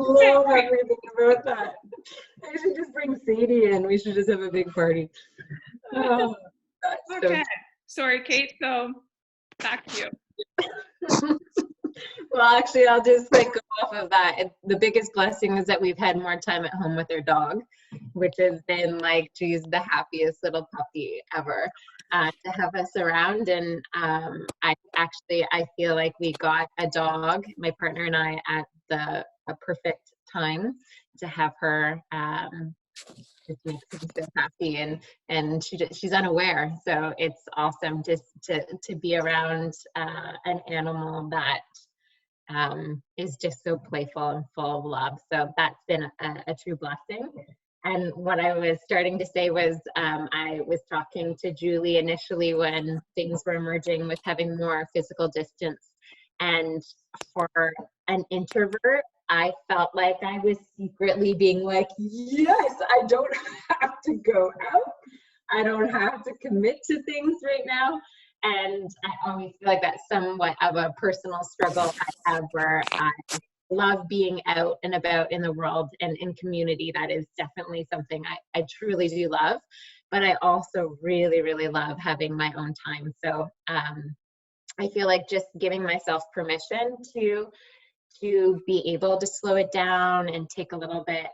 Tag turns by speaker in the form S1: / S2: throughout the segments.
S1: love everything about that. I should just bring Sadie in. We should just have a big party. Oh, that's
S2: okay. Sorry, Kate. So back to you.
S1: Well, actually, I'll just like go off of that. The biggest blessing is that we've had more time at home with our dog, which has been like, she's the happiest little puppy ever to have us around. And I feel like we got a dog, my partner and I, at a perfect time to have her. It makes me so happy, and she's unaware, so it's awesome just to be around an animal that is just so playful and full of love. So that's been a true blessing. And what I was starting to say was I was talking to Julie initially when things were emerging with having more physical distance. And for an introvert, I felt like I was secretly being like, yes, I don't have to go out. I don't have to commit to things right now. And I always feel like that's somewhat of a personal struggle I have, where I love being out and about in the world and in community. That is definitely something I truly do love. But I also really, really love having my own time. So I feel like just giving myself permission to be able to slow it down and take a little bit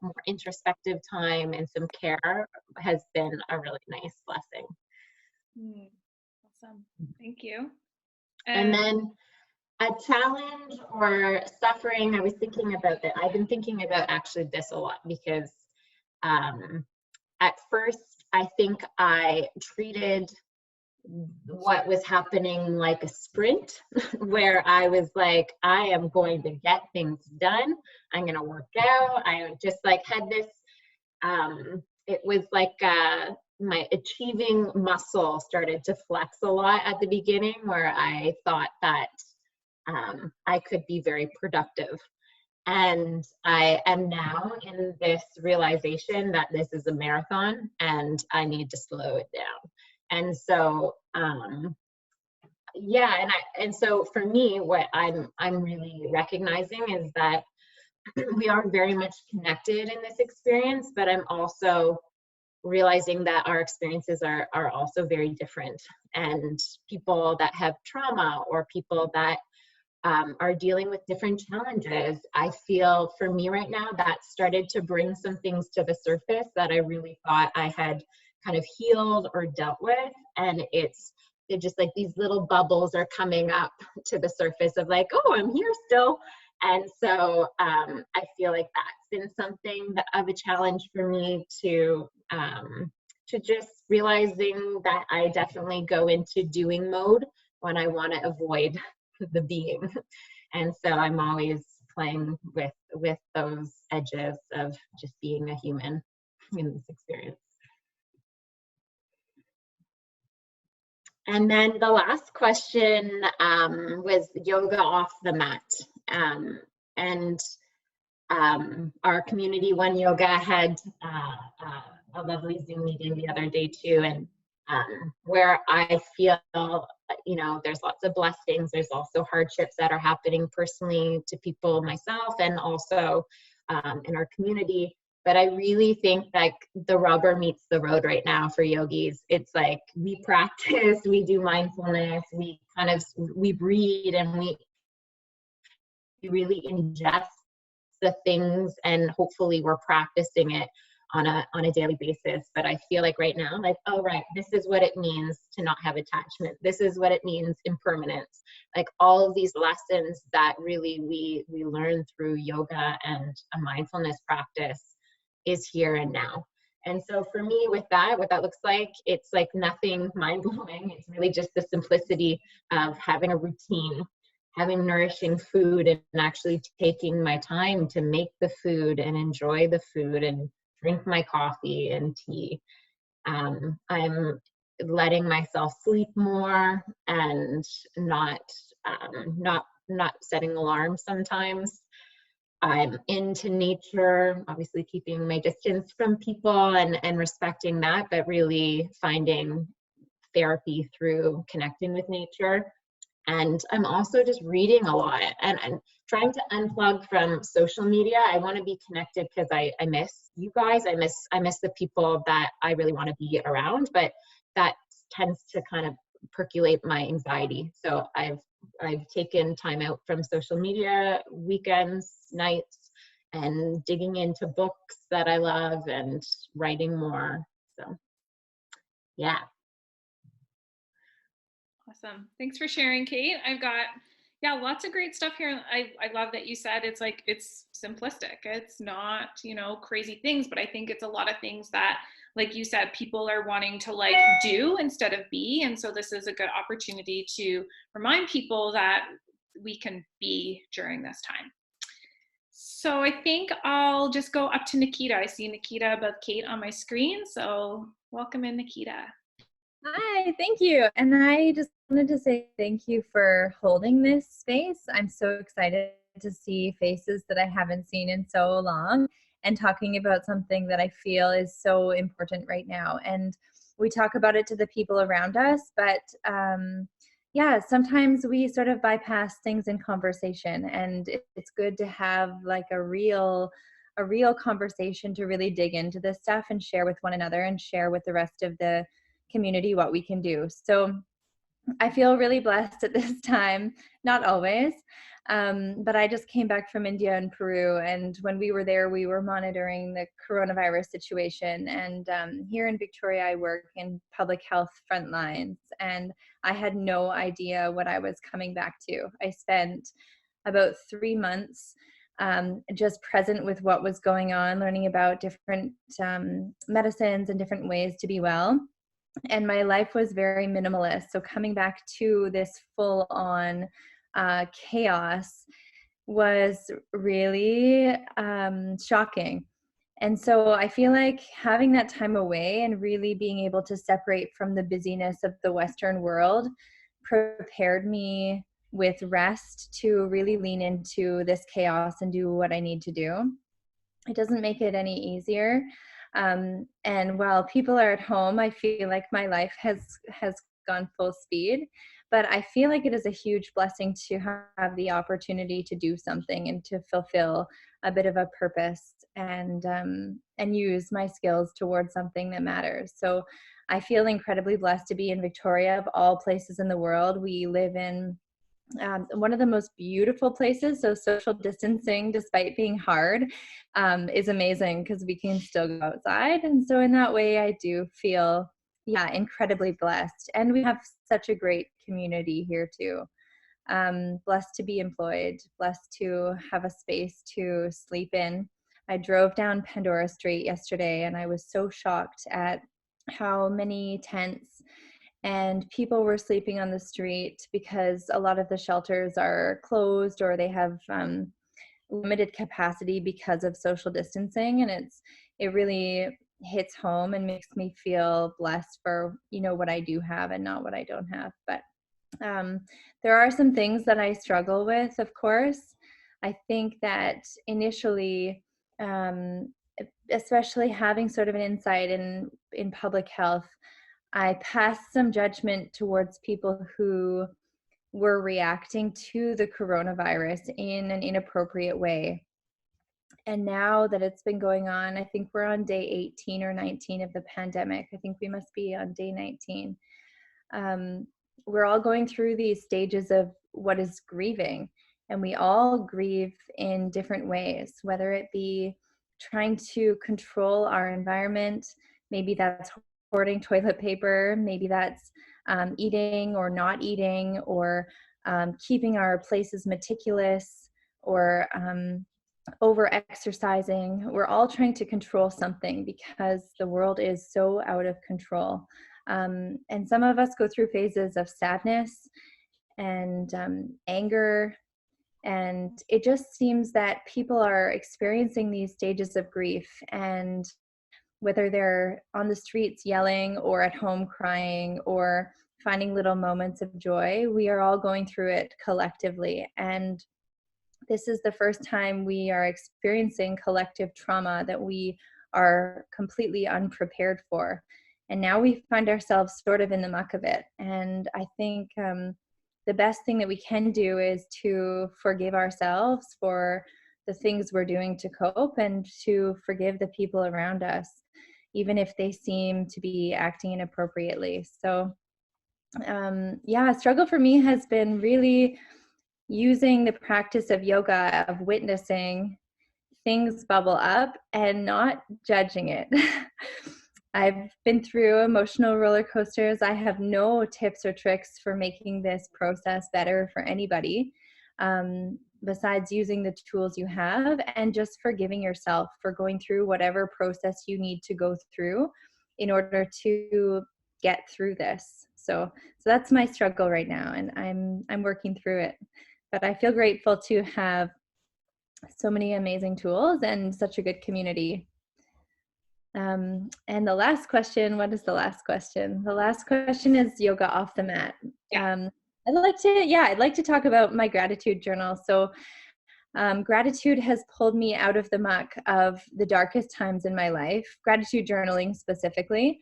S1: more introspective time and some care has been a really nice blessing.
S2: Awesome. Thank you.
S1: And then a challenge or suffering, I was thinking about that. I've been thinking about actually this a lot because at first I think I treated what was happening like a sprint where I was like, I am going to get things done. I'm going to work out. I just like had this, it was like my achieving muscle started to flex a lot at the beginning, where I thought that I could be very productive. And I am now in this realization that this is a marathon and I need to slow it down. And so, yeah, and so for me, what I'm really recognizing is that we are very much connected in this experience, but I'm also realizing that our experiences are also very different. And people that have trauma or people that are dealing with different challenges, I feel for me right now that started to bring some things to the surface that I really thought I had kind of healed or dealt with. And they're just like these little bubbles are coming up to the surface of like, oh, I'm here still. And so I feel like that's been something of a challenge for me to just realizing that I definitely go into doing mode when I want to avoid the being. And so I'm always playing with those edges of just being a human in this experience. And then the last question was yoga off the mat. And our community One Yoga had a lovely Zoom meeting the other day too, and where I feel, you know, there's lots of blessings. There's also hardships that are happening personally to people, myself, and also in our community. But I really think like the rubber meets the road right now for yogis. It's like we practice, we do mindfulness, we breathe, and we really ingest the things, and hopefully we're practicing it on a daily basis. But I feel like right now, like, oh, right, this is what it means to not have attachment. This is what it means impermanence. Like all of these lessons that really we learn through yoga and a mindfulness practice is here and now. And so for me with that, what that looks like, it's like nothing mind-blowing. It's really just the simplicity of having a routine, having nourishing food, and actually taking my time to make the food and enjoy the food and drink my coffee and tea. I'm letting myself sleep more and not setting alarms sometimes. I'm into nature, obviously keeping my distance from people and respecting that, but really finding therapy through connecting with nature. And I'm also just reading a lot and trying to unplug from social media. I want to be connected because I miss you guys. I miss the people that I really want to be around, but that tends to kind of percolate my anxiety. So I've taken time out from social media, weekends, nights, and digging into books that I love and writing more. So yeah.
S2: Awesome. Thanks for sharing, Kate. I've got, yeah, lots of great stuff here. I love that you said it's like, it's simplistic. It's not, you know, crazy things, but I think it's a lot of things that, like you said, people are wanting to like do instead of be. And so this is a good opportunity to remind people that we can be during this time. So I think I'll just go up to Nikita. I see Nikita above Kate on my screen. So welcome in, Nikita.
S3: Hi, thank you. And I just wanted to say thank you for holding this space. I'm so excited to see faces that I haven't seen in so long and talking about something that I feel is so important right now. And we talk about it to the people around us, but yeah, sometimes we sort of bypass things in conversation, and it's good to have like a real conversation to really dig into this stuff and share with one another and share with the rest of the community what we can do. So I feel really blessed at this time, not always, but I just came back from India and Peru, and when we were there, we were monitoring the coronavirus situation. And here in Victoria, I work in public health front lines, and I had no idea what I was coming back to. I spent about 3 months just present with what was going on, learning about different medicines and different ways to be well. And my life was very minimalist. So coming back to this full on chaos was really shocking. And so I feel like having that time away and really being able to separate from the busyness of the Western world prepared me with rest to really lean into this chaos and do what I need to do. It doesn't make it any easier. And while people are at home, I feel like my life has gone full speed. But I feel like it is a huge blessing to have the opportunity to do something and to fulfill a bit of a purpose and use my skills towards something that matters. So I feel incredibly blessed to be in Victoria, of all places in the world. We live in one of the most beautiful places. So social distancing, despite being hard, is amazing because we can still go outside. And so in that way, I do feel, yeah, incredibly blessed. And we have such a great community here too. Blessed to be employed, blessed to have a space to sleep in. I drove down Pandora Street yesterday, and I was so shocked at how many tents and people were sleeping on the street because a lot of the shelters are closed or they have limited capacity because of social distancing. And it really hits home and makes me feel blessed for, you know, what I do have and not what I don't have. But there are some things that I struggle with, of course. I think that initially, especially having sort of an insight in public health, I passed some judgment towards people who were reacting to the coronavirus in an inappropriate way. And now that it's been going on, I think we're on day 18 or 19 of the pandemic. I think we must be on day 19. We're all going through these stages of what is grieving, and we all grieve in different ways, whether it be trying to control our environment. Maybe that's hoarding toilet paper, maybe that's eating or not eating, or keeping our places meticulous, or over exercising. We're all trying to control something because the world is so out of control. And some of us go through phases of sadness and anger. And it just seems that people are experiencing these stages of grief, and whether they're on the streets yelling or at home crying or finding little moments of joy, we are all going through it collectively. And this is the first time we are experiencing collective trauma that we are completely unprepared for. And now we find ourselves sort of in the muck of it. And I think the best thing that we can do is to forgive ourselves for the things we're doing to cope, and to forgive the people around us, even if they seem to be acting inappropriately. So a struggle for me has been really using the practice of yoga, of witnessing things bubble up and not judging it. I've been through emotional roller coasters. I have no tips or tricks for making this process better for anybody, besides using the tools you have and just forgiving yourself for going through whatever process you need to go through in order to get through this. So that's my struggle right now, and I'm working through it. But I feel grateful to have so many amazing tools and such a good community. And the last question, what is the last question? The last question is yoga off the mat.
S2: Yeah.
S3: I'd like to talk about my gratitude journal. So gratitude has pulled me out of the muck of the darkest times in my life, gratitude journaling specifically.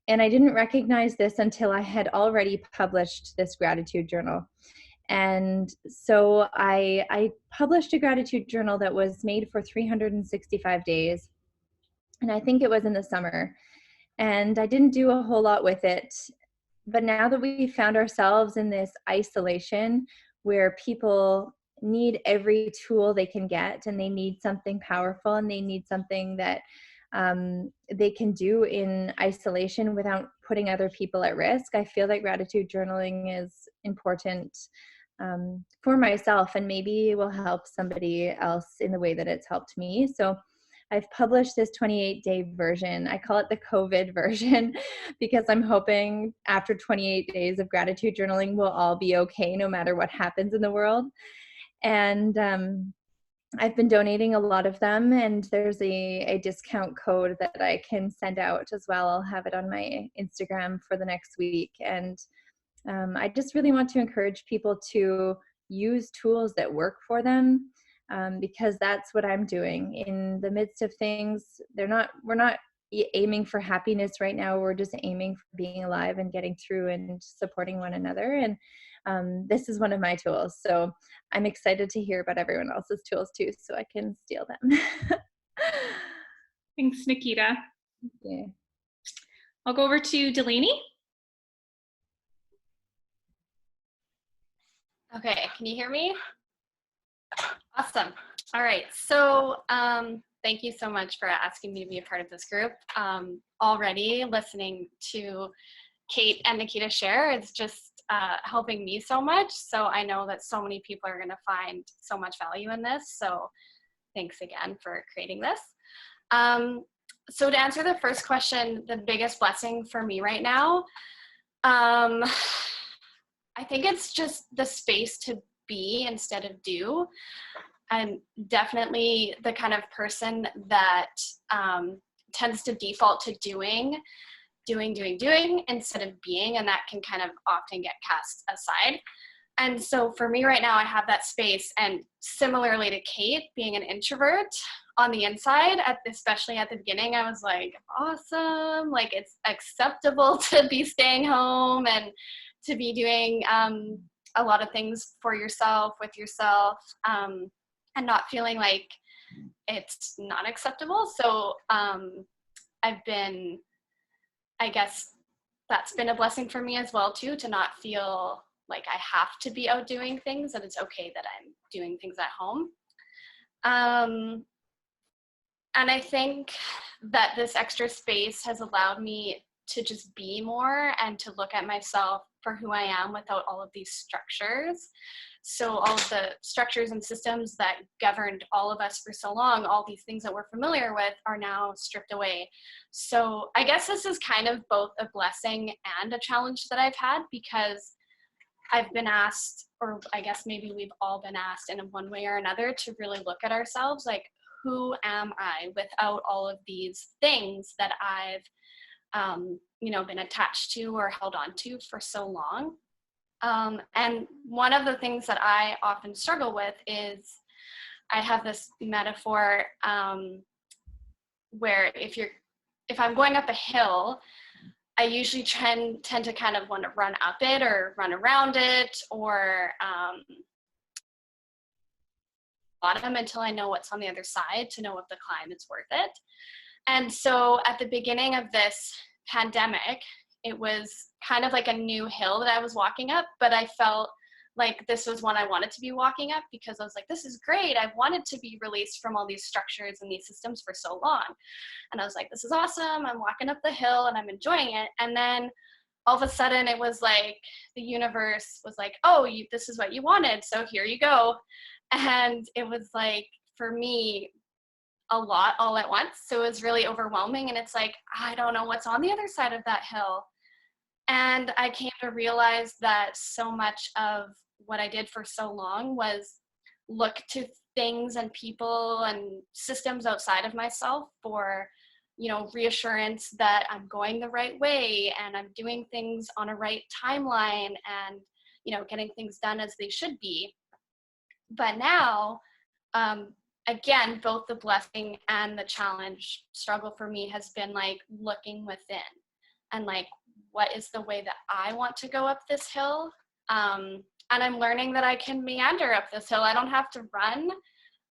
S3: And I didn't recognize this until I had already published this gratitude journal. And so I published a gratitude journal that was made for 365 days. And I think it was in the summer. And I didn't do a whole lot with it. But now that we found ourselves in this isolation where people need every tool they can get, and they need something powerful, and they need something that they can do in isolation without putting other people at risk, I feel like gratitude journaling is important for myself, and maybe will help somebody else in the way that it's helped me. So I've published this 28-day version. I call it the COVID version because I'm hoping after 28 days of gratitude journaling, we'll all be okay no matter what happens in the world. And I've been donating a lot of them, and there's a discount code that I can send out as well. I'll have it on my Instagram for the next week. And I just really want to encourage people to use tools that work for them, because that's what I'm doing in the midst of things. We're not aiming for happiness right now. We're just aiming for being alive and getting through and supporting one another. And this is one of my tools. So I'm excited to hear about everyone else's tools too, so I can steal them.
S2: Thanks, Nikita.
S3: Yeah.
S2: I'll go over to Delaney.
S4: Okay, can you hear me? Awesome. All right, so thank you so much for asking me to be a part of this group. Already listening to Kate and Nikita share is just helping me so much. So I know that so many people are gonna find so much value in this. So thanks again for creating this. So to answer the first question, the biggest blessing for me right now, I think it's just the space to be instead of do. I'm definitely the kind of person that tends to default to doing instead of being, and that can kind of often get cast aside. And so for me right now, I have that space, and similarly to Kate, being an introvert on the inside, especially at the beginning, I was like, awesome, like it's acceptable to be staying home and to be doing a lot of things for yourself, with yourself, and not feeling like it's not acceptable. So I guess that's been a blessing for me as well too, to not feel like I have to be out doing things, that it's okay that I'm doing things at home. And I think that this extra space has allowed me to just be more and to look at myself for who I am without all of these structures. So all of the structures and systems that governed all of us for so long, all these things that we're familiar with, are now stripped away. So I guess this is kind of both a blessing and a challenge that I've had, because I've been asked, or I guess maybe we've all been asked in one way or another, to really look at ourselves like, who am I without all of these things that I've been attached to or held on to for so long. And one of the things that I often struggle with is, I have this metaphor where if I'm going up a hill, I usually tend to kind of want to run up it or run around it, or bottom until I know what's on the other side to know if the climb is worth it. And so at the beginning of this pandemic, it was kind of like a new hill that I was walking up, but I felt like this was one I wanted to be walking up because I was like, this is great. I've wanted to be released from all these structures and these systems for so long. And I was like, this is awesome. I'm walking up the hill and I'm enjoying it. And then all of a sudden it was like the universe was like, oh, this is what you wanted. So here you go. And it was like, for me, a lot all at once. So it was really overwhelming. And it's like, I don't know what's on the other side of that hill. And I came to realize that so much of what I did for so long was look to things and people and systems outside of myself for, you know, reassurance that I'm going the right way and I'm doing things on a right timeline and, you know, getting things done as they should be. But now, again, both the blessing and the challenge struggle for me has been like looking within and like, what is the way that I want to go up this hill? And I'm learning that I can meander up this hill. I don't have to run.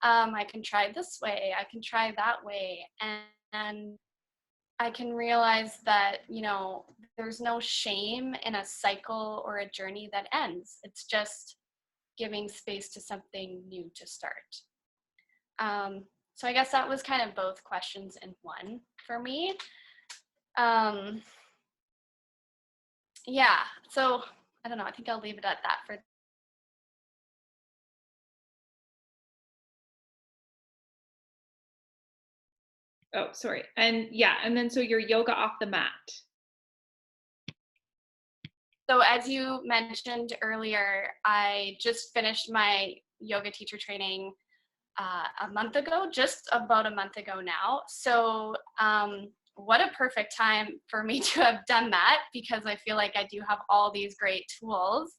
S4: I can try this way. I can try that way. And I can realize that, you know, there's no shame in a cycle or a journey that ends. It's just giving space to something new to start. So I guess that was kind of both questions in one for me. Yeah, so I don't know, I think I'll leave it at that for.
S2: Oh, sorry. And yeah, and then so your yoga off the mat.
S4: So as you mentioned earlier, I just finished my yoga teacher training a month ago, just about a month ago now. So what a perfect time for me to have done that, because I feel like I do have all these great tools.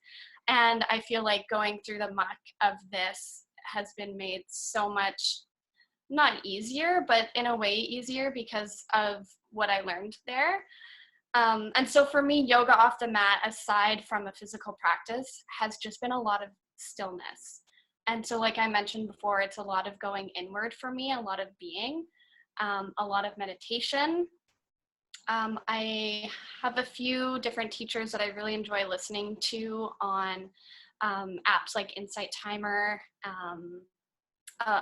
S4: And I feel like going through the muck of this has been made so much, not easier, but in a way easier because of what I learned there. And so for me, yoga off the mat, aside from a physical practice, has just been a lot of stillness. And so like I mentioned before, it's a lot of going inward for me, a lot of being, a lot of meditation. I have a few different teachers that I really enjoy listening to on apps like Insight Timer,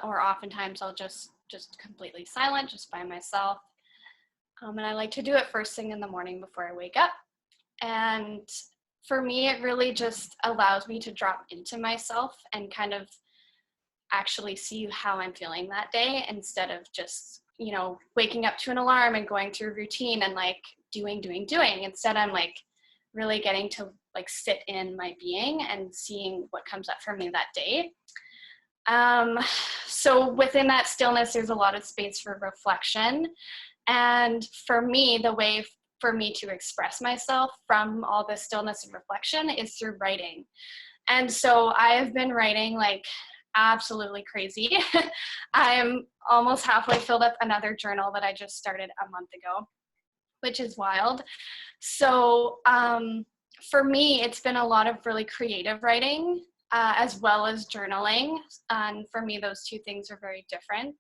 S4: or oftentimes I'll just completely silent, just by myself. And I like to do it first thing in the morning before I wake up. And for me, it really just allows me to drop into myself and kind of actually see how I'm feeling that day, instead of just, you know, waking up to an alarm and going through a routine and like doing. Instead, I'm like really getting to like sit in my being and seeing what comes up for me that day. So within that stillness, there's a lot of space for reflection. And for me, the way for me to express myself from all this stillness and reflection is through writing. And so I have been writing like absolutely crazy. I am almost halfway filled up another journal that I just started a month ago, which is wild. So for me, it's been a lot of really creative writing, as well as journaling. And for me, those two things are very different.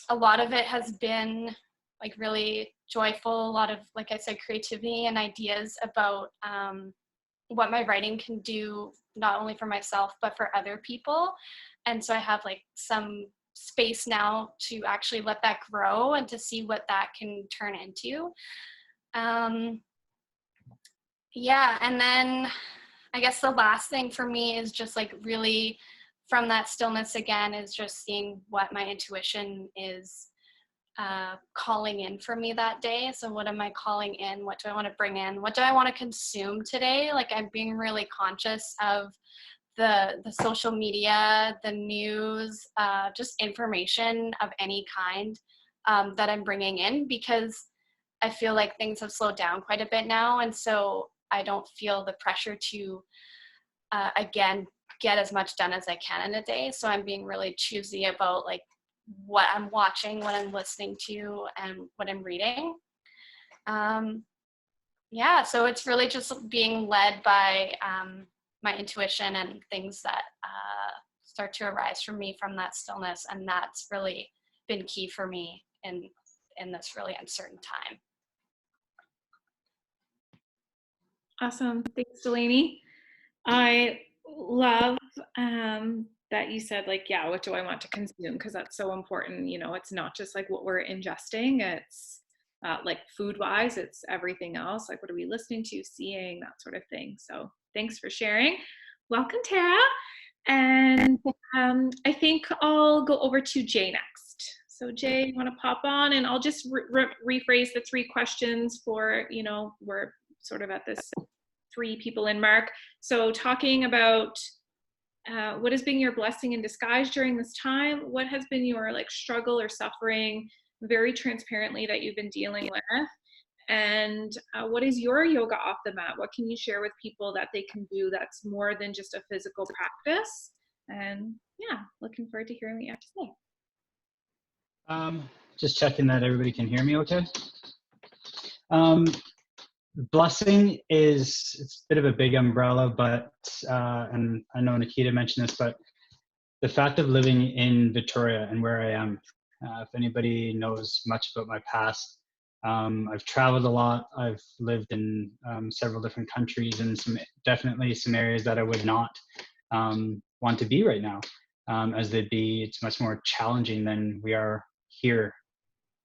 S4: A lot of it has been like really joyful, a lot of, like I said, creativity and ideas about what my writing can do, not only for myself, but for other people. And so I have like some space now to actually let that grow and to see what that can turn into. Yeah, and then I guess the last thing for me is just like really from that stillness again, is just seeing what my intuition is calling in for me that day. So what am I calling in? What do I want to bring in? What do I want to consume today? Like I'm being really conscious of the social media, the news, just information of any kind that I'm bringing in, because I feel like things have slowed down quite a bit now. And so I don't feel the pressure to, again, get as much done as I can in a day. So I'm being really choosy about like what I'm watching, what I'm listening to, and what I'm reading. Yeah, so it's really just being led by my intuition and things that start to arise from me from that stillness, and that's really been key for me in this really uncertain time.
S2: Awesome. Thanks, Delaney. I love that you said, like, yeah, what do I want to consume? Because that's so important. You know, it's not just like what we're ingesting, it's like food wise, it's everything else. Like, what are we listening to, seeing, that sort of thing. So thanks for sharing. Welcome, Tara. And I think I'll go over to Jay next. So Jay, you want to pop on, and I'll just rephrase the 3 questions for, you know, we're sort of at this 3 people in mark. So talking about what has been your blessing in disguise during this time? What has been your like struggle or suffering very transparently that you've been dealing with? And what is your yoga off the mat? What can you share with people that they can do that's more than just a physical practice? And yeah, looking forward to hearing what you have to say.
S5: Just checking that everybody can hear me okay. Blessing it's a bit of a big umbrella, but and I know Nikita mentioned this, but the fact of living in Victoria and where I am, if anybody knows much about my past, I've traveled a lot. I've lived in several different countries, and definitely some areas that I would not want to be right now, as it's much more challenging than we are here.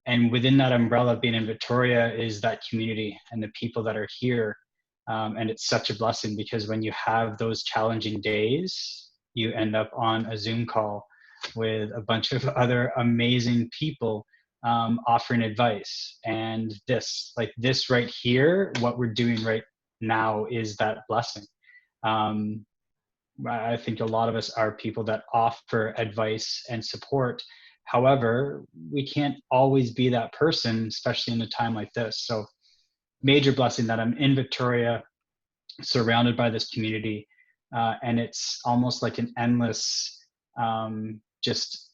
S5: And within that umbrella of being in Victoria is that community and the people that are here. And it's such a blessing, because when you have those challenging days, you end up on a Zoom call with a bunch of other amazing people offering advice. And this right here, what we're doing right now is that blessing. I think a lot of us are people that offer advice and support. However, we can't always be that person, especially in a time like this. So major blessing that I'm in Victoria, surrounded by this community. And it's almost like an endless just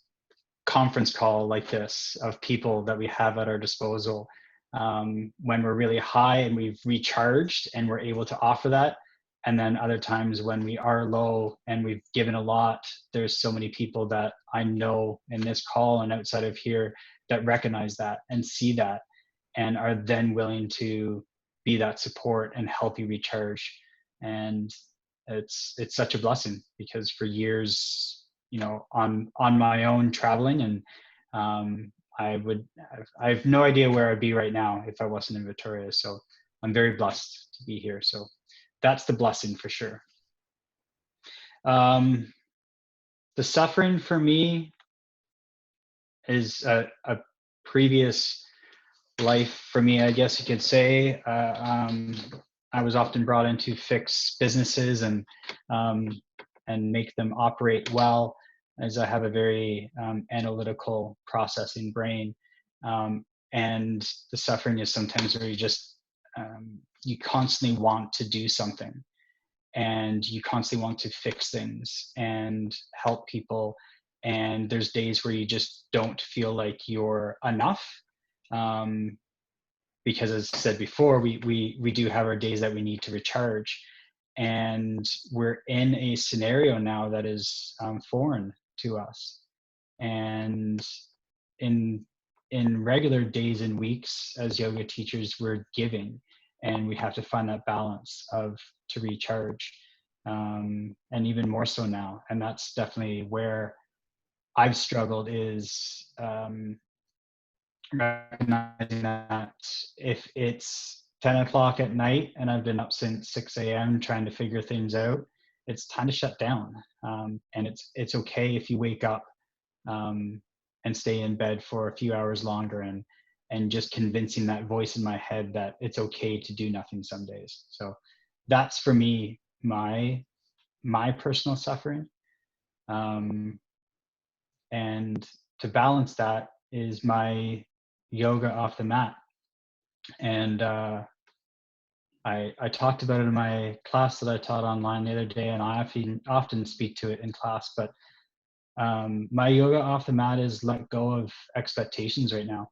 S5: conference call like this of people that we have at our disposal when we're really high and we've recharged and we're able to offer that. And then other times when we are low and we've given a lot, there's so many people that I know in this call and outside of here that recognize that and see that and are then willing to be that support and help you recharge. And it's such a blessing, because for years, you know, on my own traveling, and I have no idea where I'd be right now if I wasn't in Victoria. So I'm very blessed to be here. So that's the blessing for sure. The suffering for me is a previous life for me, I guess you could say. I was often brought in to fix businesses and make them operate well, as I have a very analytical processing brain. And the suffering is sometimes where you just you constantly want to do something, and you constantly want to fix things and help people, and there's days where you just don't feel like you're enough, because as I said before, we do have our days that we need to recharge, and we're in a scenario now that is foreign to us. And in regular days and weeks as yoga teachers, we're giving, and we have to find that balance to recharge, and even more so now. And that's definitely where I've struggled, is recognizing that if it's 10 o'clock at night and I've been up since 6 a.m. trying to figure things out, it's time to shut down. And it's okay if you wake up and stay in bed for a few hours longer, and just convincing that voice in my head that it's okay to do nothing some days. So that's for me, my personal suffering. And to balance that is my yoga off the mat. And I talked about it in my class that I taught online the other day, and I often speak to it in class, but my yoga off the mat is let go of expectations right now.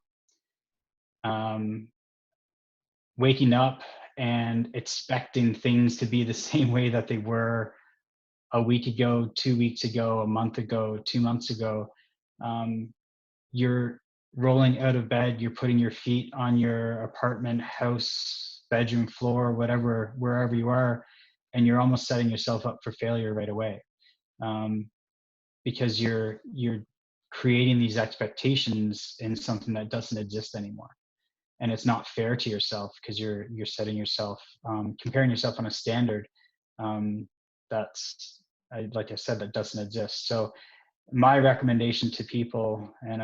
S5: waking up and expecting things to be the same way that they were a week ago, 2 weeks ago, a month ago, 2 months ago. You're rolling out of bed, you're putting your feet on your apartment, house, bedroom floor, whatever, wherever you are, and you're almost setting yourself up for failure right away, because you're creating these expectations in something that doesn't exist anymore, and it's not fair to yourself because you're setting yourself, comparing yourself on a standard that's, like I said, that doesn't exist. So my recommendation to people, and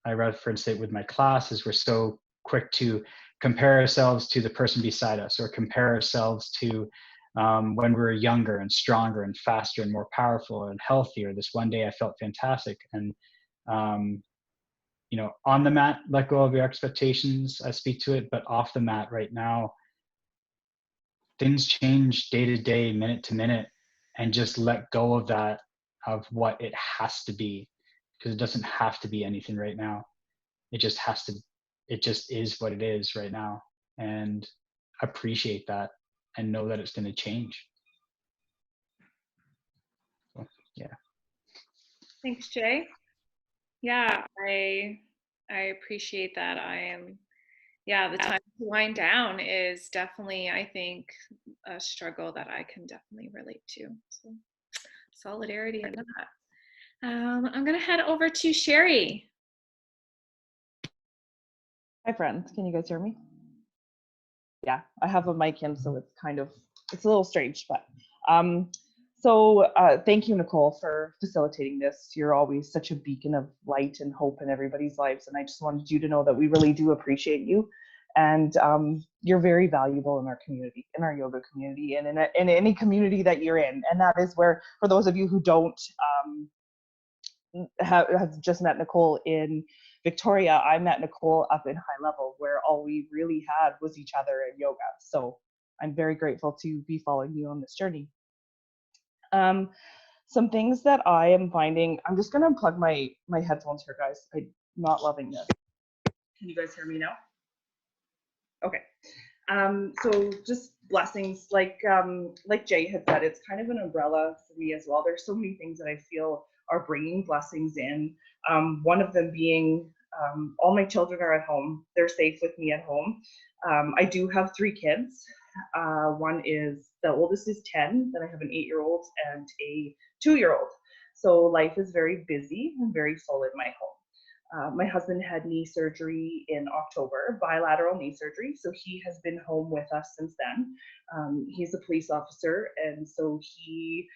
S5: I reference it with my class, is we're so quick to compare ourselves to the person beside us, or compare ourselves to when we were younger and stronger and faster and more powerful and healthier. This one day I felt fantastic. And on the mat, let go of your expectations. I speak to it, but off the mat right now, things change day to day, minute to minute, and just let go of that, of what it has to be, because it doesn't have to be anything right now. It just is what it is right now, and appreciate that and know that it's going to change. So, yeah.
S2: Thanks, Jay. Yeah, I appreciate that. The time to wind down is definitely, I think, a struggle that I can definitely relate to. So solidarity in that. I'm going to head over to Sherry.
S6: Hi friends, can you guys hear me? Yeah, I have a mic in, so it's a little strange, but thank you, Nicole, for facilitating this. You're always such a beacon of light and hope in everybody's lives, and I just wanted you to know that we really do appreciate you, and you're very valuable in our community, in our yoga community, and in any community that you're in. And that is where, for those of you who don't have just met Nicole in Victoria, I met Nicole up in High Level, where all we really had was each other and yoga. So I'm very grateful to be following you on this journey. Some things that I am finding, I'm just going to unplug my headphones here, guys. I'm not loving this. Can you guys hear me now? Okay. So just blessings, like Jay had said, it's kind of an umbrella for me as well. There's so many things that I feel are bringing blessings in. One of them being all my children are at home. They're safe with me at home. I do have 3 kids. The oldest is 10, then I have an 8-year-old and a 2-year-old. So life is very busy and very full in my home. My husband had knee surgery in October, bilateral knee surgery, so he has been home with us since then. He's a police officer, and so he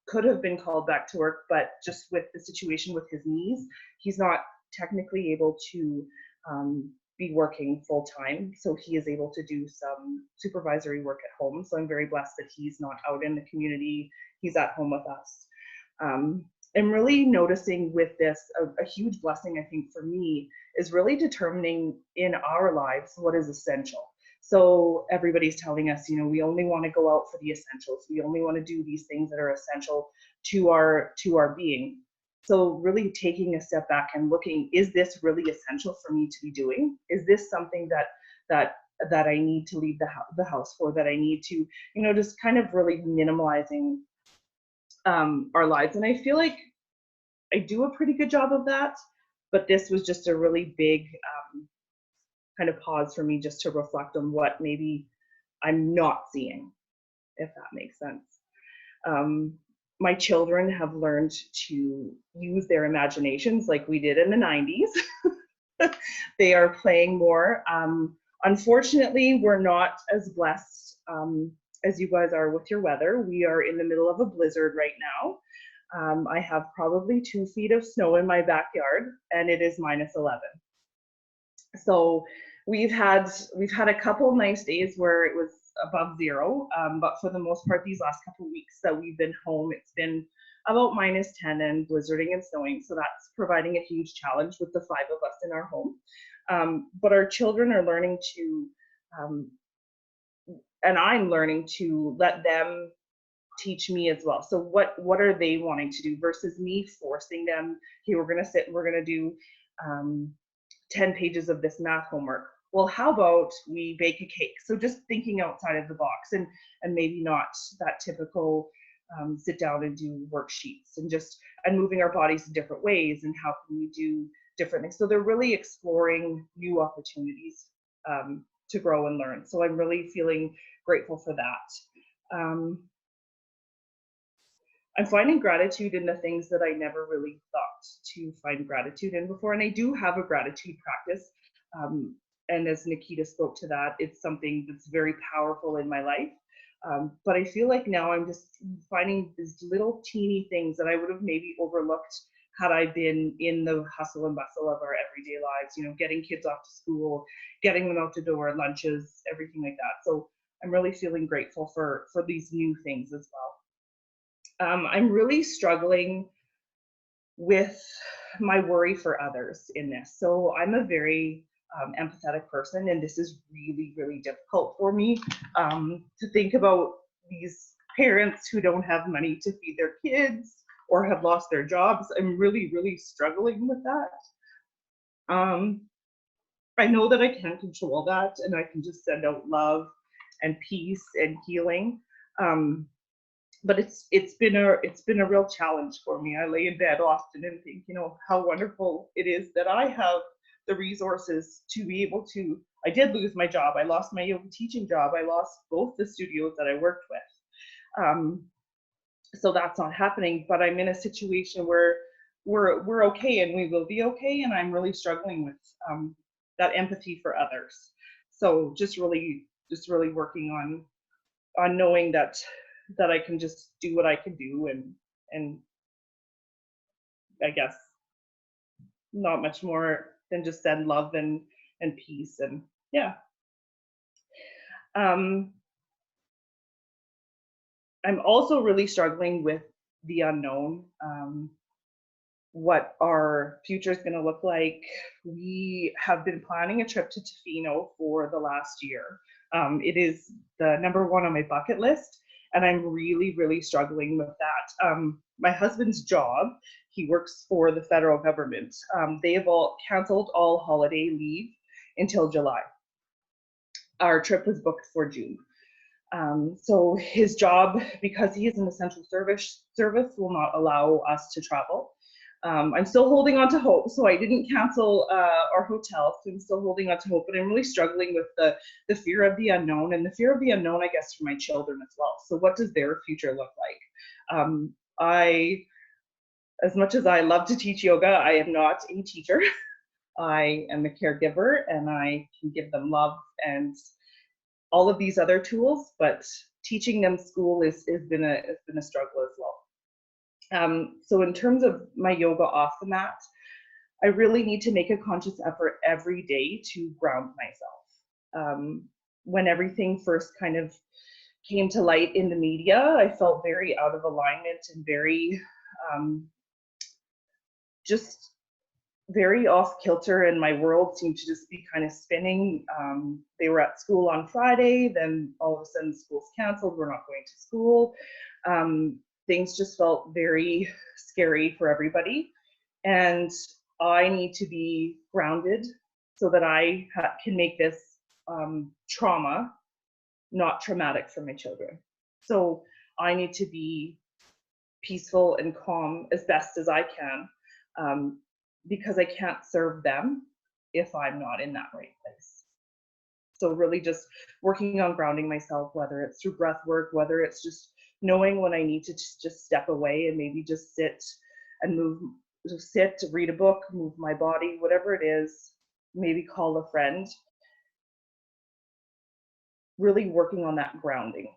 S6: could have been called back to work, but just with the situation with his knees, he's not technically able to be working full time, so he is able to do some supervisory work at home. So I'm very blessed that he's not out in the community, he's at home with us. I'm really noticing with this, a huge blessing, I think, for me, is really determining in our lives what is essential. So everybody's telling us, we only want to go out for the essentials. We only want to do these things that are essential to our being. So really taking a step back and looking, is this really essential for me to be doing? Is this something that I need to leave the house for, that I need to, just kind of really minimalizing our lives. And I feel like I do a pretty good job of that, but this was just a really big kind of pause for me, just to reflect on what maybe I'm not seeing, if that makes sense. My children have learned to use their imaginations like we did in the 90s. They are playing more. Unfortunately, we're not as blessed as you guys are with your weather. We are in the middle of a blizzard right now. I have probably 2 feet of snow in my backyard, and it is -11. So we've had a couple nice days where it was above 0, but for the most part, these last couple of weeks that we've been home, it's been about -10 and blizzarding and snowing. So that's providing a huge challenge with the 5 of us in our home. But our children are learning to, and I'm learning to let them teach me as well. So what are they wanting to do versus me forcing them, hey, we're going to sit and we're going to do 10 pages of this math homework. well, how about we bake a cake? So just thinking outside of the box, and maybe not that typical sit down and do worksheets, and moving our bodies in different ways, and how can we do different things. So they're really exploring new opportunities to grow and learn. So I'm really feeling grateful for that. I'm finding gratitude in the things that I never really thought to find gratitude in before. And I do have a gratitude practice. And as Nikita spoke to that, it's something that's very powerful in my life. But I feel like now I'm just finding these little teeny things that I would have maybe overlooked had I been in the hustle and bustle of our everyday lives, you know, getting kids off to school, getting them out the door, lunches, everything like that. So I'm really feeling grateful for these new things as well. I'm really struggling with my worry for others in this. So I'm a very empathetic person, and this is really, really difficult for me to think about these parents who don't have money to feed their kids or have lost their jobs. I'm really, really struggling with that. I know that I can't control that, and I can just send out love and peace and healing. But it's been a real challenge for me. I lay in bed often and think, you know, how wonderful it is that I have the resources to be able to. I did lose my job. I lost my yoga teaching job. I lost both the studios that I worked with. So that's not happening. But I'm in a situation where we're okay, and we will be okay. And I'm really struggling with that empathy for others. So just really working on knowing that I can just do what I can do, and I guess not much more than just send love and peace, and yeah. I'm also really struggling with the unknown, what our future is going to look like. We have been planning a trip to Tofino for the last year. It is the number one on my bucket list, and I'm really, really struggling with that. My husband's job, he works for the federal government. They have all canceled all holiday leave until July. Our trip was booked for June. So his job, because he is an essential service, will not allow us to travel. I'm still holding on to hope, so I didn't cancel our hotel, so I'm still holding on to hope, but I'm really struggling with the fear of the unknown, and the fear of the unknown, I guess, for my children as well. So what does their future look like? As much as I love to teach yoga, I am not a teacher. I am a caregiver, and I can give them love and all of these other tools, but teaching them school has been a struggle as well. So in terms of my yoga off the mat, I really need to make a conscious effort every day to ground myself. When everything first kind of came to light in the media, I felt very out of alignment and very just very off kilter, and my world seemed to just be kind of spinning. They were at school on Friday, then all of a sudden school's canceled, we're not going to school. Things just felt very scary for everybody, and I need to be grounded so that I can make this trauma not traumatic for my children. So I need to be peaceful and calm as best as I can, because I can't serve them if I'm not in that right place. So really just working on grounding myself, whether it's through breath work, whether it's just knowing when I need to just step away and maybe just sit and move, just sit, read a book, move my body, whatever it is, maybe call a friend. Really working on that grounding.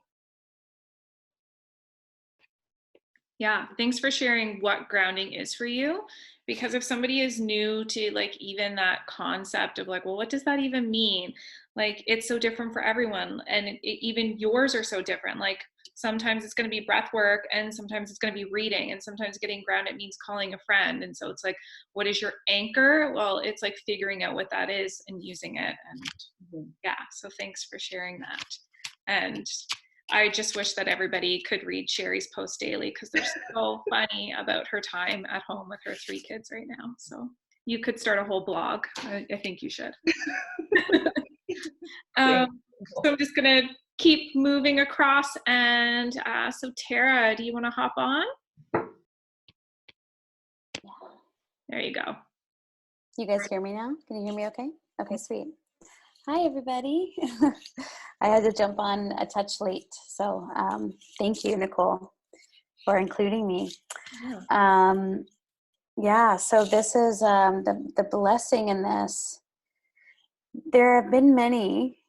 S2: Yeah, thanks for sharing what grounding is for you. Because if somebody is new to like even that concept of like, well, what does that even mean? Like, it's so different for everyone, and even yours are so different. Like, sometimes it's going to be breath work, and sometimes it's going to be reading, and sometimes getting grounded means calling a friend. And so it's like, what is your anchor? Well, it's like figuring out what that is and using it. And yeah, so thanks for sharing that. And I just wish that everybody could read Sherry's post daily, because they're so funny about her time at home with her 3 kids right now. So you could start a whole blog. I think you should. So I'm just gonna keep moving across, and so Tara, do you want to hop on? There you go.
S7: You guys hear me now? Can you hear me okay? Okay, sweet. Hi, everybody. I had to jump on a touch late, so thank you, Nicole, for including me. Yeah, so this is the blessing in this. There have been many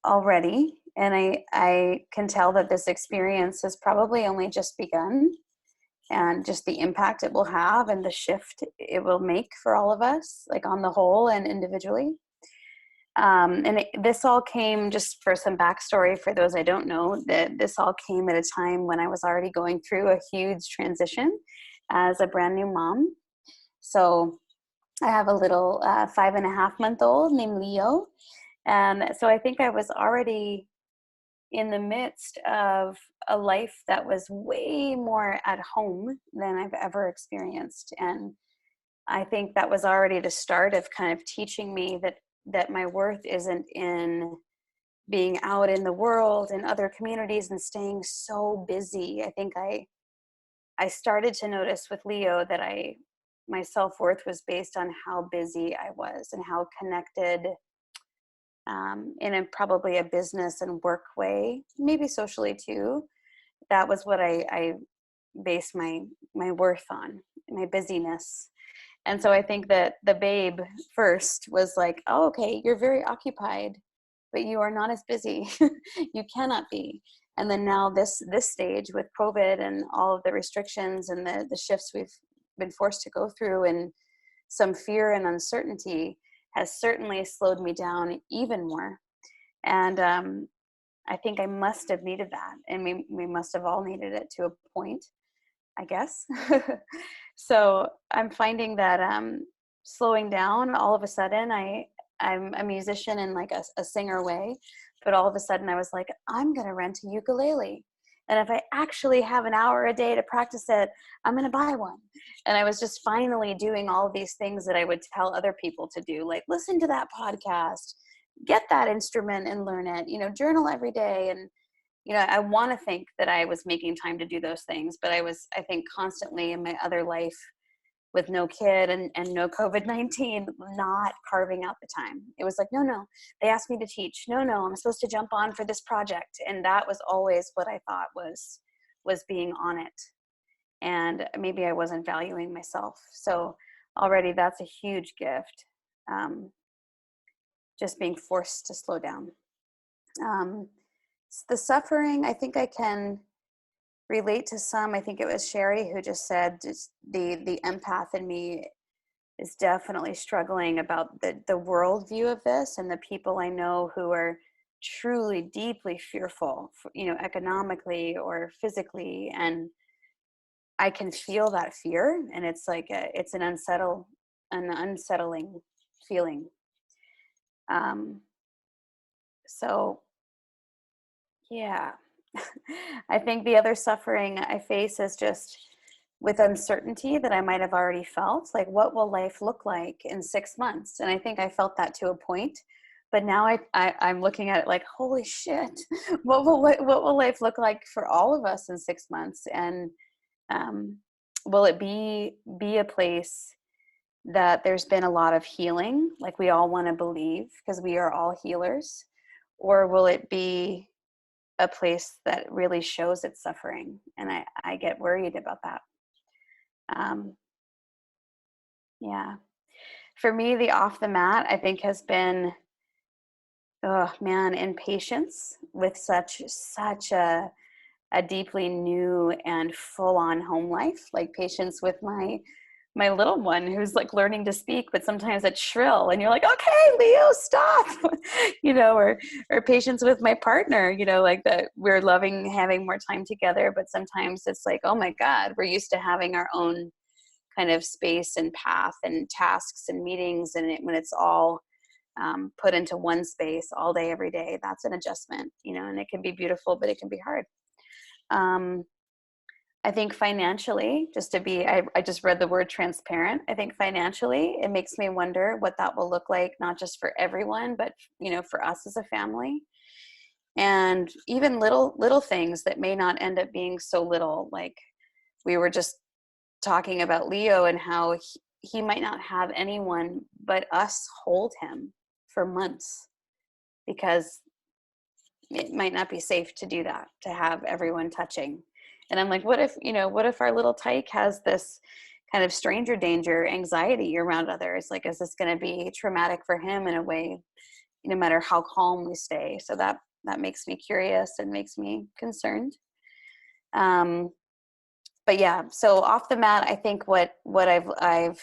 S7: already, and I can tell that this experience has probably only just begun, and just the impact it will have and the shift it will make for all of us, like on the whole and individually. This all came, just for some backstory for those I don't know, that this all came at a time when I was already going through a huge transition as a brand new mom. So I have a little 5.5-month-old named Leo. And so I think I was already in the midst of a life that was way more at home than I've ever experienced. And I think that was already the start of kind of teaching me that my worth isn't in being out in the world and other communities and staying so busy. I think I started to notice with Leo that my self-worth was based on how busy I was and how connected in probably a business and work way, maybe socially too. That was what I based my worth on, my busyness. And so I think that the babe first was like, oh, okay, you're very occupied, but you are not as busy. You cannot be. And then now this stage with COVID and all of the restrictions and the shifts we've been forced to go through, and some fear and uncertainty has certainly slowed me down even more. And I think I must have needed that. And we must have all needed it to a point, I guess. So I'm finding that slowing down, all of a sudden, I'm a musician in like a singer way, but all of a sudden I was like, I'm going to rent a ukulele. And if I actually have an hour a day to practice it, I'm going to buy one. And I was just finally doing all of these things that I would tell other people to do, like listen to that podcast, get that instrument and learn it, journal every day. And, I want to think that I was making time to do those things, but I think constantly in my other life with no kid and no COVID-19, not carving out the time. It was like, no, they asked me to teach. No, I'm supposed to jump on for this project. And that was always what I thought was being on it. And maybe I wasn't valuing myself. So already that's a huge gift. Just being forced to slow down. The suffering, I think I can relate to some. I think it was Sherry who just said just the empath in me is definitely struggling about the worldview of this, and the people I know who are truly deeply fearful, economically or physically. And I can feel that fear, and it's like it's an unsettling feeling. So yeah. I think the other suffering I face is just with uncertainty that I might have already felt, like what will life look like in 6 months? And I think I felt that to a point, but now I'm looking at it like, holy shit, what will life look like for all of us in 6 months? And will it be a place that there's been a lot of healing, like we all want to believe, because we are all healers? Or will it be a place that really shows its suffering? And I get worried about that. Yeah. For me, the off the mat, I think, has been, impatience with such a deeply new and full-on home life, like patience with my little one who's like learning to speak, but sometimes it's shrill and you're like, okay, Leo, stop, or patience with my partner, like that we're loving having more time together, but sometimes it's like, oh my God, we're used to having our own kind of space and path and tasks and meetings. And when it's all put into one space all day, every day, that's an adjustment, and it can be beautiful, but it can be hard. I think financially, just to be, I just read the word transparent. I think financially, it makes me wonder what that will look like, not just for everyone, but, you know, for us as a family. And even little things that may not end up being so little, like we were just talking about Leo and how he might not have anyone but us hold him for months, because it might not be safe to do that, to have everyone touching. And I'm like, what if our little tyke has this kind of stranger danger anxiety around others? Like, is this going to be traumatic for him in a way, no matter how calm we stay? So that makes me curious and makes me concerned. But yeah, so off the mat, I think what I've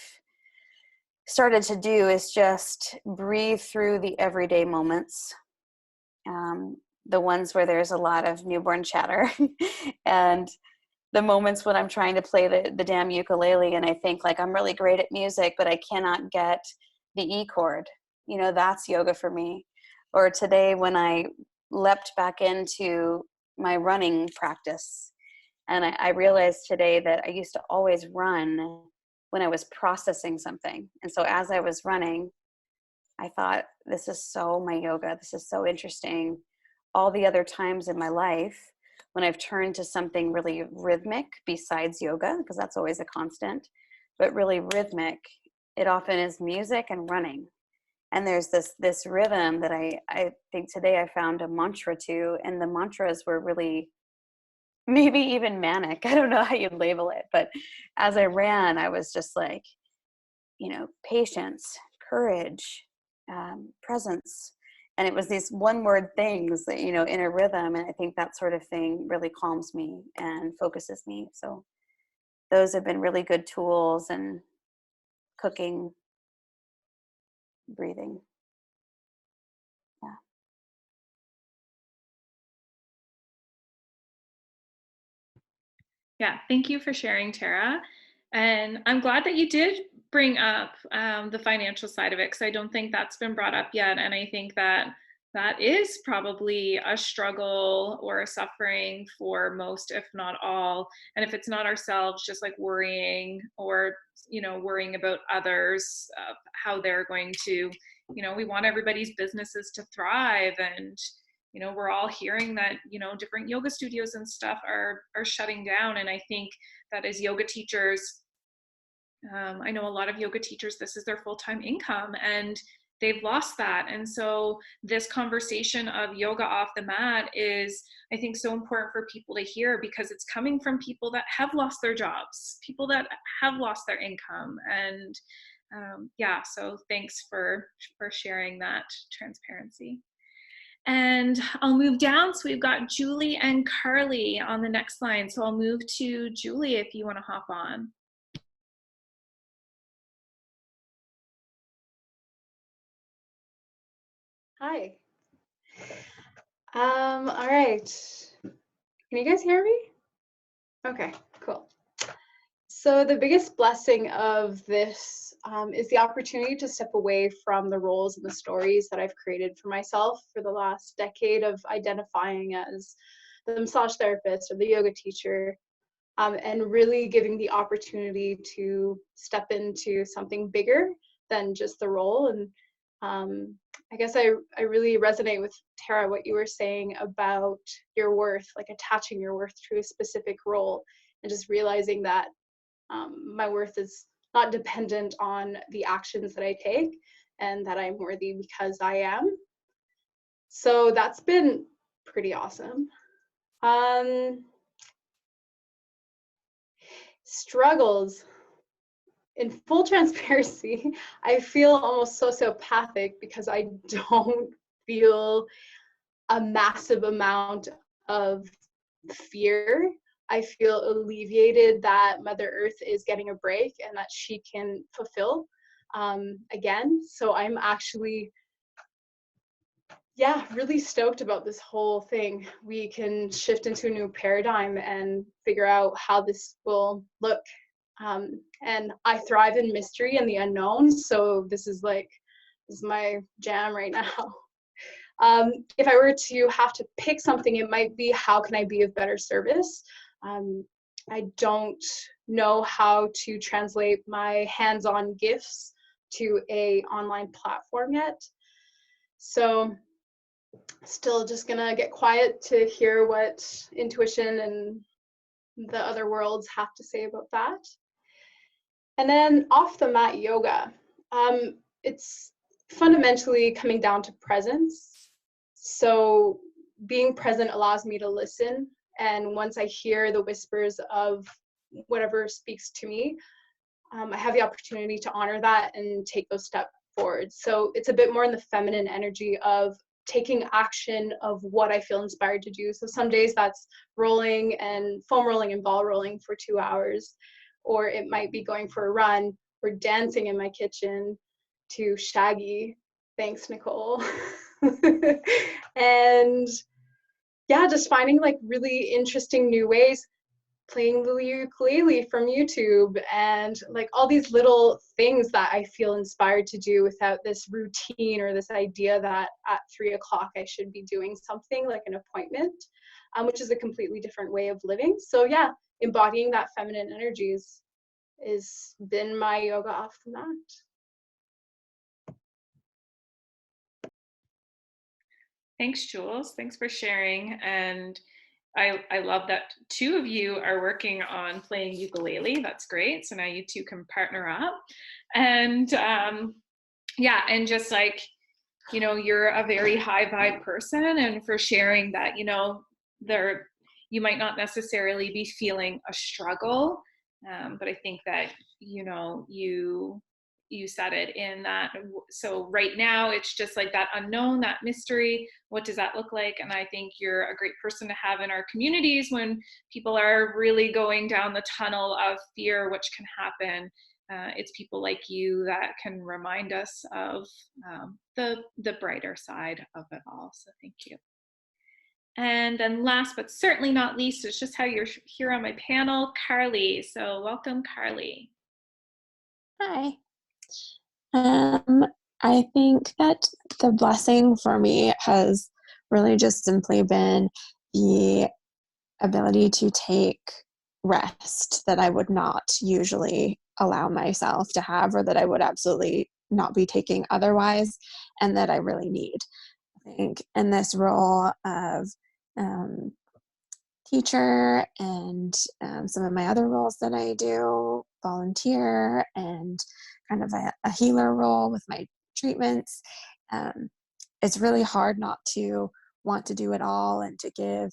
S7: started to do is just breathe through the everyday moments, the ones where there's a lot of newborn chatter, and the moments when I'm trying to play the damn ukulele and I think like I'm really great at music, but I cannot get the E chord. You know, that's yoga for me. Or today when I leapt back into my running practice, and I realized today that I used to always run when I was processing something. And so as I was running, I thought, this is so my yoga. This is so interesting. All the other times in my life when I've turned to something really rhythmic besides yoga, because that's always a constant, but really rhythmic, it often is music and running. And there's this rhythm that I think today I found a mantra to, and the mantras were really maybe even manic. I don't know how you'd label it, but as I ran, I was just like, you know, patience, courage, presence. And it was these one word things that, you know, in a rhythm. And I think that sort of thing really calms me and focuses me. So those have been really good tools, and cooking, breathing. Yeah.
S2: Yeah, thank you for sharing, Tara. And I'm glad that you did bring up the financial side of it, because I don't think that's been brought up yet. And I think that that is probably a struggle or a suffering for most, if not all. And if it's not ourselves, just like worrying, or, you know, worrying about others, how they're going to, you know, we want everybody's businesses to thrive. And you know, we're all hearing that, you know, different yoga studios and stuff are shutting down. And I think that as yoga teachers, I know a lot of yoga teachers, this is their full-time income, and they've lost that. And so this conversation of yoga off the mat is, I think, so important for people to hear, because it's coming from people that have lost their jobs, people that have lost their income. And yeah, so thanks for sharing that transparency. And I'll move down. So we've got Julie and Carly on the next line. So I'll move to Julie if you want to hop on.
S8: Hi. All right. Can you guys hear me? Okay, cool. So the biggest blessing of this is the opportunity to step away from the roles and the stories that I've created for myself for the last decade of identifying as the massage therapist or the yoga teacher, and really giving the opportunity to step into something bigger than just the role. And I guess I really resonate with Tara, what you were saying about your worth, like attaching your worth to a specific role, and just realizing that my worth is not dependent on the actions that I take, and that I'm worthy because I am. So that's been pretty awesome. Struggles. In full transparency, I feel almost sociopathic because I don't feel a massive amount of fear. I feel alleviated that Mother Earth is getting a break and that she can fulfill again. So I'm actually, yeah, really stoked about this whole thing. We can shift into a new paradigm and figure out how this will look. And I thrive in mystery and the unknown. So this is my jam right now. If I were to have to pick something, it might be, how can I be of better service? I don't know how to translate my hands-on gifts to a online platform yet. So still just gonna get quiet to hear what intuition and the other worlds have to say about that. And then off the mat yoga. It's fundamentally coming down to presence. So being present allows me to listen. And once I hear the whispers of whatever speaks to me, I have the opportunity to honor that and take those steps forward. So it's a bit more in the feminine energy of taking action of what I feel inspired to do. So some days that's rolling and foam rolling and ball rolling for 2 hours, or it might be going for a run or dancing in my kitchen to Shaggy. Thanks, Nicole. And yeah, just finding like really interesting new ways, playing the ukulele from YouTube, and like all these little things that I feel inspired to do without this routine or this idea that at 3 o'clock I should be doing something like an appointment, which is a completely different way of living. So yeah, embodying that feminine energy is been my yoga off the mat.
S2: Thanks, Jules. Thanks for sharing. And I love that 2 of you are working on playing ukulele. That's great. So now you 2 can partner up. And yeah, and just like, you know, you're a very high vibe person, and for sharing that, you know, you might not necessarily be feeling a struggle, but I think that, you know, you said it in that. So right now it's just like that unknown, that mystery. What does that look like? And I think you're a great person to have in our communities when people are really going down the tunnel of fear, which can happen. It's people like you that can remind us of the brighter side of it all. So thank you. And then last but certainly not least, it's just how you're here on my panel, Carly. So welcome, Carly.
S9: Hi. I think that the blessing for me has really just simply been the ability to take rest that I would not usually allow myself to have, or that I would absolutely not be taking otherwise, and that I really need. I think in this role of teacher and some of my other roles that I do, volunteer, and kind of a healer role with my treatments, it's really hard not to want to do it all and to give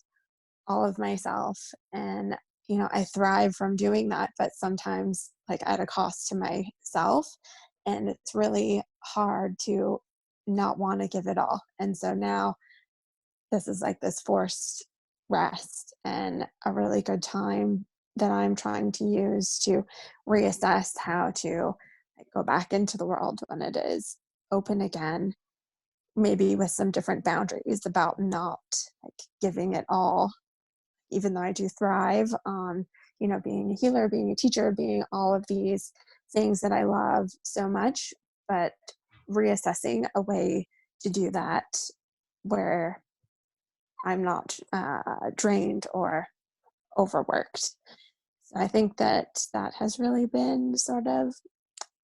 S9: all of myself. And, you know, I thrive from doing that, but sometimes like at a cost to myself. And it's really hard to not want to give it all. And so now this is like this forced rest and a really good time that I'm trying to use to reassess how to like go back into the world when it is open again, maybe with some different boundaries about not like giving it all, even though I do thrive on, you know, being a healer, being a teacher, being all of these things that I love so much, but reassessing a way to do that where I'm not drained or overworked. So I think that has really been sort of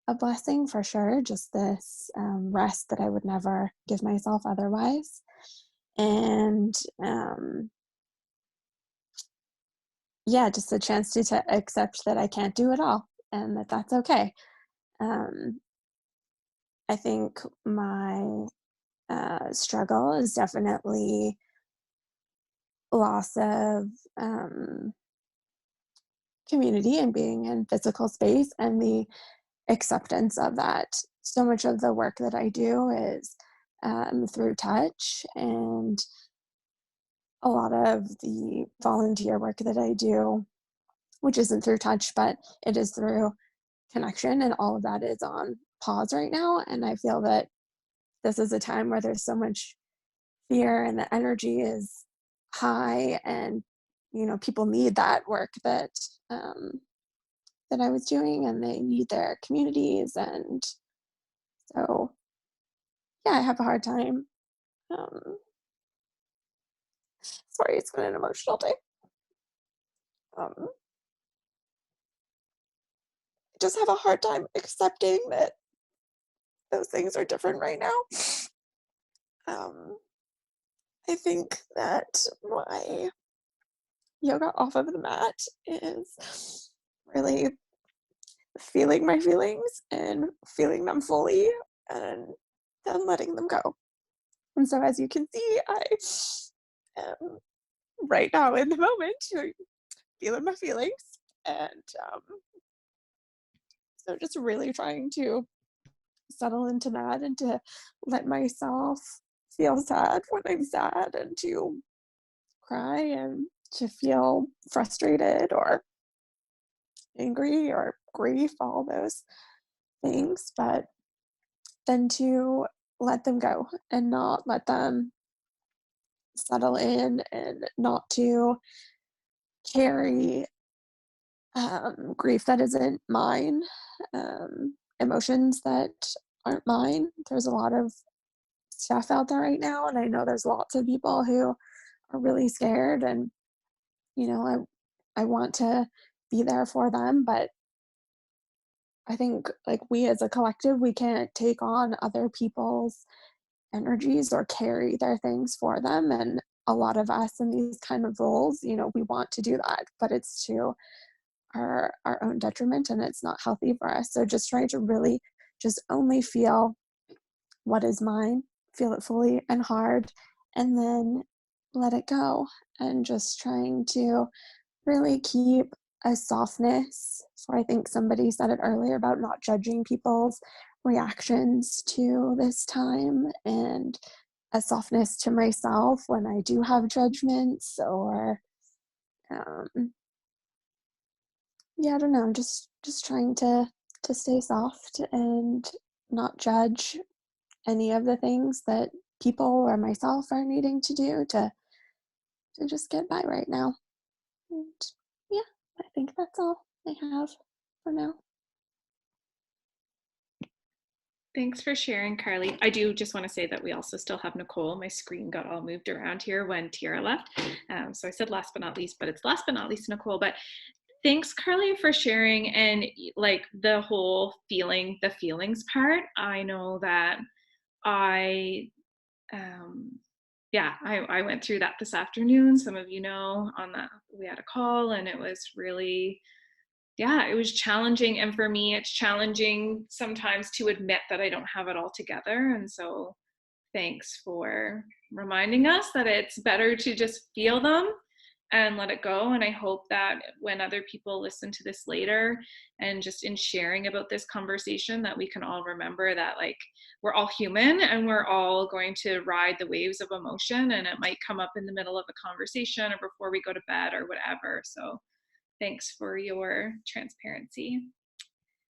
S9: a blessing for sure, just this rest that I would never give myself otherwise. And yeah, just a chance to accept that I can't do it all and that that's okay. I think my struggle is definitely loss of community and being in physical space and the acceptance of that. So much of the work that I do is through touch, and a lot of the volunteer work that I do, which isn't through touch, but it is through connection, and all of that is on pause right now. And I feel that this is a time where there's so much fear and the energy is high, and you know, people need that work that that I was doing, and they need their communities. And so yeah, I have a hard time. Sorry, it's been an emotional day. just have a hard time accepting that those things are different right now. I think that my yoga off of the mat is really feeling my feelings and feeling them fully and then letting them go. And so as you can see, I am right now in the moment feeling my feelings, and so just really trying to settle into that and to let myself feel sad when I'm sad and to cry and to feel frustrated or angry or grief, all those things, but then to let them go and not let them settle in and not to carry grief that isn't mine, emotions that aren't mine. There's a lot of stuff out there right now, and I know there's lots of people who are really scared, and I want to be there for them, but I think like we as a collective, we can't take on other people's energies or carry their things for them. And a lot of us in these kind of roles, we want to do that, but it's to our own detriment, and it's not healthy for us. So just trying to really just only feel what is mine, feel it fully and hard, and then let it go. And just trying to really keep a softness. So I think somebody said it earlier about not judging people's reactions to this time, and a softness to myself when I do have judgments, or I don't know, just trying to stay soft and not judge any of the things that people or myself are needing to do to just get by right now. And yeah, I think that's all I have for now.
S2: Thanks for sharing, Carly. I do just want to say that we also still have Nicole. My screen got all moved around here when Tiara left. So I said last but not least, but it's last but not least Nicole. But thanks, Carly, for sharing, and like the whole the feelings part. I know that I went through that this afternoon. Some of you know we had a call, and it was really, it was challenging. And for me, it's challenging sometimes to admit that I don't have it all together. And so thanks for reminding us that it's better to just feel them and let it go. And I hope that when other people listen to this later, and just in sharing about this conversation, that we can all remember that like we're all human, and we're all going to ride the waves of emotion, and it might come up in the middle of a conversation or before we go to bed or whatever. So thanks for your transparency.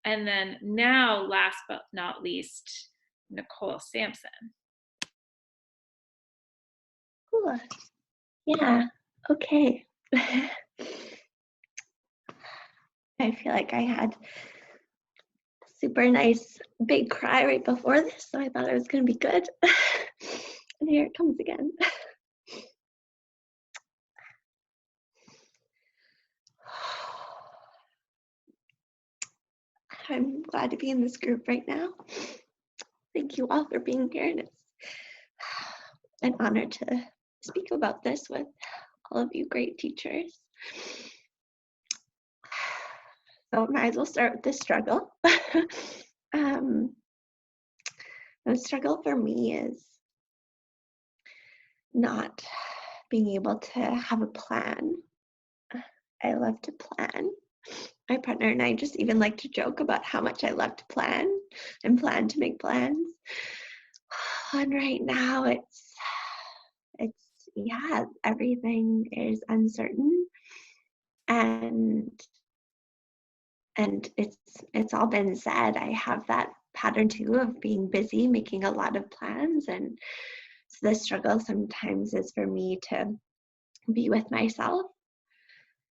S2: And then now, last but not least, Nicole Sampson.
S10: Cool. Yeah, okay. I feel like I had a super nice big cry right before this, so I thought it was going to be good. And here it comes again. I'm glad to be in this group right now. Thank you all for being here, and it's an honor to speak about this with all of you great teachers. So I might as well start with the struggle. The struggle for me is not being able to have a plan. I love to plan. My partner and I just even like to joke about how much I love to plan and plan to make plans. And right now it's everything is uncertain, and it's all been said. I have that pattern too of being busy, making a lot of plans, and so the struggle sometimes is for me to be with myself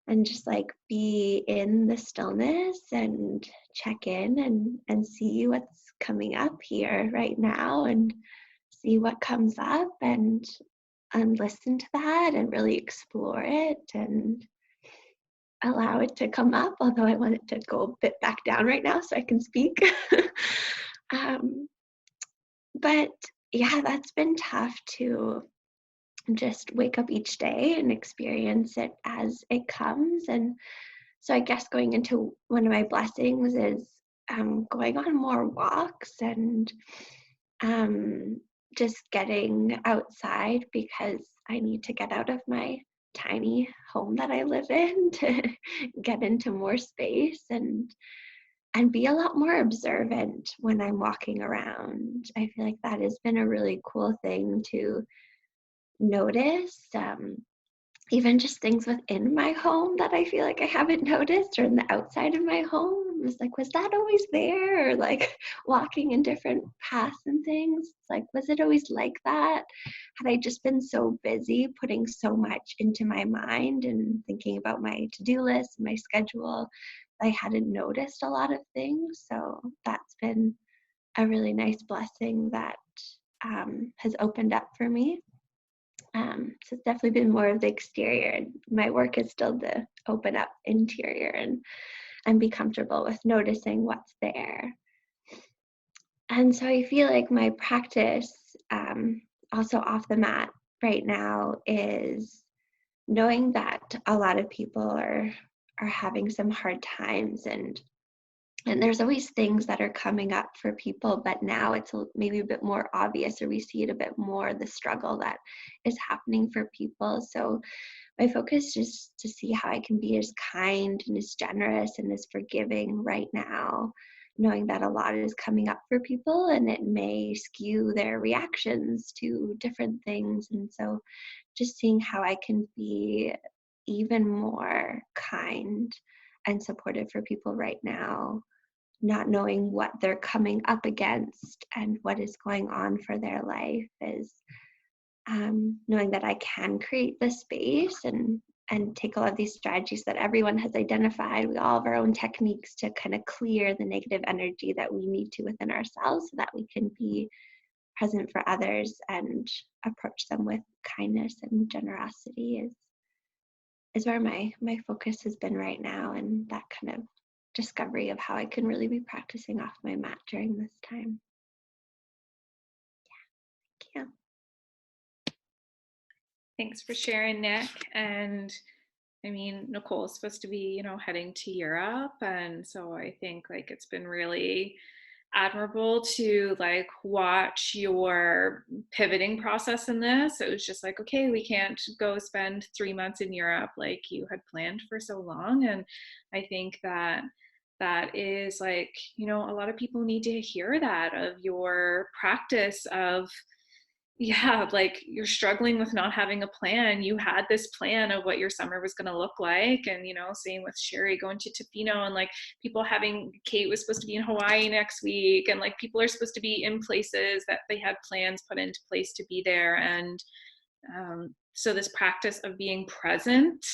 S10: and just like be in the stillness and check in and see what's coming up here right now, and see what comes up, and listen to that and really explore it, and allow it to come up, although I want it to go a bit back down right now so I can speak. But yeah, that's been tough to just wake up each day and experience it as it comes. And so I guess going into one of my blessings is going on more walks and just getting outside, because I need to get out of my tiny home that I live in to get into more space and be a lot more observant when I'm walking around. I feel like that has been a really cool thing to notice. Even just things within my home that I feel like I haven't noticed, or in the outside of my home. It was like, was that always there? Or like walking in different paths and things. It's like, was it always like that? Had I just been so busy putting so much into my mind and thinking about my to-do list and my schedule, I hadn't noticed a lot of things. So that's been a really nice blessing that has opened up for me. So it's definitely been more of the exterior, and my work is still to open up interior and be comfortable with noticing what's there. And so I feel like my practice, also off the mat right now, is knowing that a lot of people are having some hard times, and there's always things that are coming up for people, but now it's maybe a bit more obvious, or we see it a bit more, the struggle that is happening for people. So my focus is to see how I can be as kind and as generous and as forgiving right now, knowing that a lot is coming up for people and it may skew their reactions to different things. And so just seeing how I can be even more kind and supportive for people right now, not knowing what they're coming up against and what is going on for their life, is knowing that I can create the space and take a lot of these strategies that everyone has identified. We all have our own techniques to kind of clear the negative energy that we need to within ourselves, so that we can be present for others and approach them with kindness and generosity, is where my focus has been right now, and that kind of discovery of how I can really be practicing off my mat during this time. Yeah, thank you.
S2: Thanks for sharing, Nick. And I mean, Nicole is supposed to be, heading to Europe. And so I think like it's been really admirable to like watch your pivoting process in this. It was just like, okay, we can't go spend 3 months in Europe like you had planned for so long. And I think that is like, a lot of people need to hear that, of your practice of, yeah, like you're struggling with not having a plan. You had this plan of what your summer was going to look like. And, same with Sherry going to Tofino, and like people Kate was supposed to be in Hawaii next week. And like people are supposed to be in places that they had plans put into place to be there. And so this practice of being present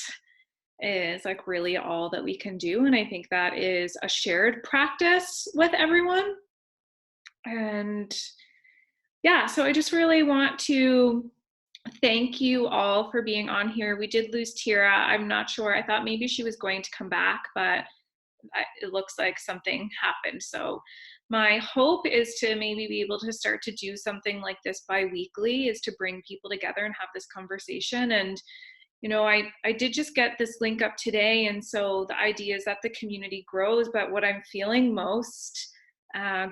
S2: is like really all that we can do. And I think that is a shared practice with everyone. And yeah, so I just really want to thank you all for being on here. We did lose Tira. I'm not sure. I thought maybe she was going to come back, but it looks like something happened. So my hope is to maybe be able to start to do something like this bi-weekly, is to bring people together and have this conversation. And I did just get this link up today. And so the idea is that the community grows, but what I'm feeling most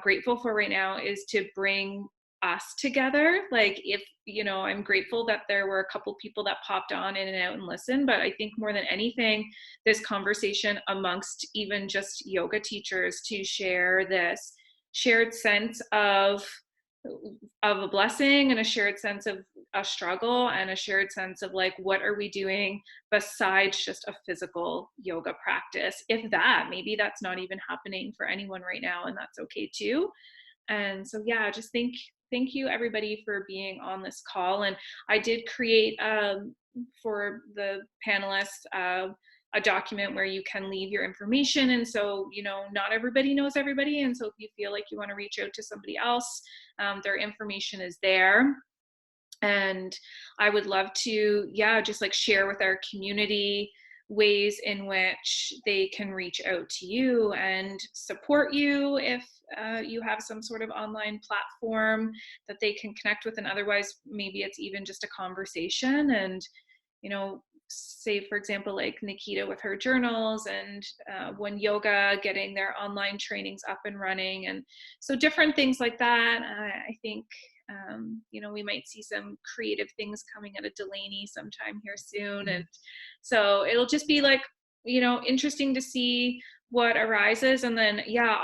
S2: grateful for right now is to bring us together. Like if, I'm grateful that there were a couple people that popped on in and out and listened, but I think more than anything, this conversation amongst even just yoga teachers, to share this shared sense of a blessing, and a shared sense of a struggle, and a shared sense of like, what are we doing besides just a physical yoga practice? If that, maybe that's not even happening for anyone right now, and that's okay too. And so, yeah, just thank you everybody for being on this call. And I did create for the panelists a document where you can leave your information. And so, not everybody knows everybody. And so if you feel like you want to reach out to somebody else, their information is there. And I would love to, just like share with our community ways in which they can reach out to you and support you if you have some sort of online platform that they can connect with. And otherwise, maybe it's even just a conversation. And, you know, say, for example, like Nikita with her journals, and One Yoga getting their online trainings up and running. And so different things like that. I think, you know, we might see some creative things coming out of Delaney sometime here soon. And so it'll just be like, you know, interesting to see what arises. And then, yeah,